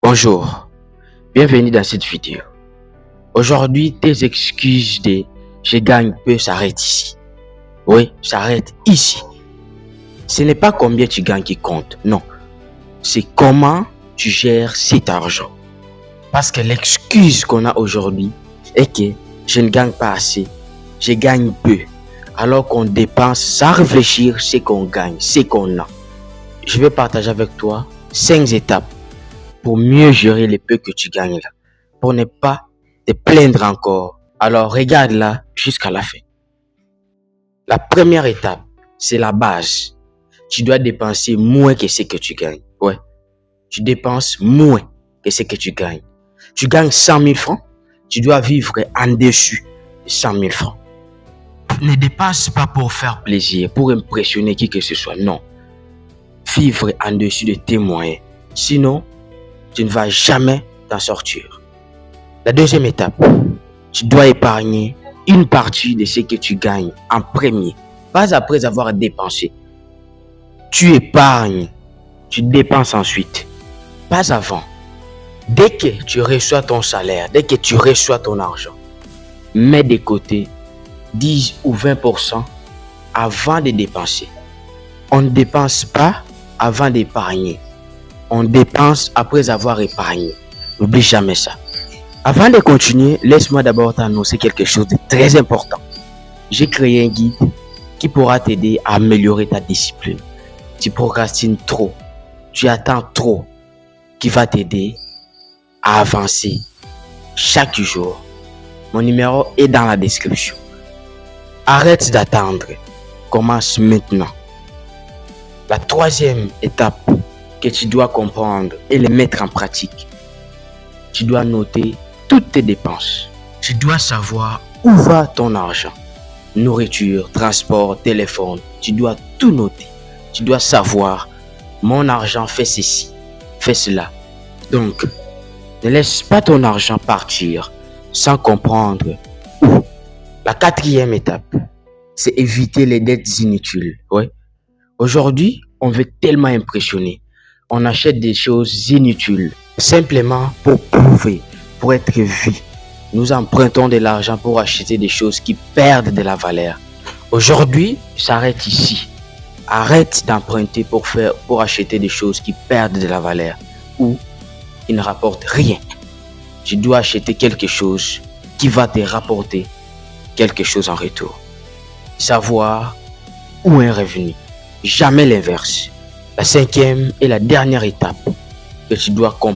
Bonjour, bienvenue dans cette vidéo. Aujourd'hui, tes excuses de je gagne peu s'arrêtent ici. Oui, s'arrête ici. Ce n'est pas combien tu gagnes qui compte, non. C'est comment tu gères cet argent. Parce que l'excuse qu'on a aujourd'hui est que je ne gagne pas assez, je gagne peu. Alors qu'on dépense sans réfléchir ce qu'on gagne, ce qu'on a. Je vais partager avec toi 5 étapes pour mieux gérer les peu que tu gagnes là. Pour ne pas te plaindre encore. Alors regarde là jusqu'à la fin. La première étape, c'est la base. Tu dois dépenser moins que ce que tu gagnes. Ouais. Tu dépenses moins que ce que tu gagnes. Tu gagnes 100 000 francs, tu dois vivre en dessus de 100 000 francs. Ne dépense pas pour faire plaisir, pour impressionner qui que ce soit. Non. Vivre en dessus de tes moyens. Sinon, tu ne vas jamais t'en sortir. La deuxième étape, tu dois épargner une partie de ce que tu gagnes en premier, pas après avoir dépensé. Tu épargnes, tu dépenses ensuite, pas avant. Dès que tu reçois ton salaire, dès que tu reçois ton argent, mets de côté 10 ou 20% avant de dépenser. On ne dépense pas avant d'épargner. On dépense après avoir épargné. N'oublie jamais ça. Avant de continuer, laisse-moi d'abord t'annoncer quelque chose de très important. J'ai créé un guide qui pourra t'aider à améliorer ta discipline. Tu procrastines trop, tu attends trop, qui va t'aider à avancer chaque jour. Mon numéro est dans la description. Arrête d'attendre, commence maintenant. La troisième étape que tu dois comprendre et les mettre en pratique. Tu dois noter toutes tes dépenses. Tu dois savoir où va ton argent. Nourriture, transport, téléphone. Tu dois tout noter. Tu dois savoir, mon argent fait ceci, fait cela. Donc, ne laisse pas ton argent partir sans comprendre où. La quatrième étape, c'est éviter les dettes inutiles. Ouais. Aujourd'hui, on veut tellement impressionner. On achète des choses inutiles, simplement pour prouver, pour être vu. Nous empruntons de l'argent pour acheter des choses qui perdent de la valeur. Aujourd'hui, s'arrête ici. Arrête d'emprunter pour acheter des choses qui perdent de la valeur ou qui ne rapportent rien. Tu dois acheter quelque chose qui va te rapporter quelque chose en retour. Savoir où est un revenu. Jamais l'inverse. La cinquième et la dernière étape que tu dois comprendre.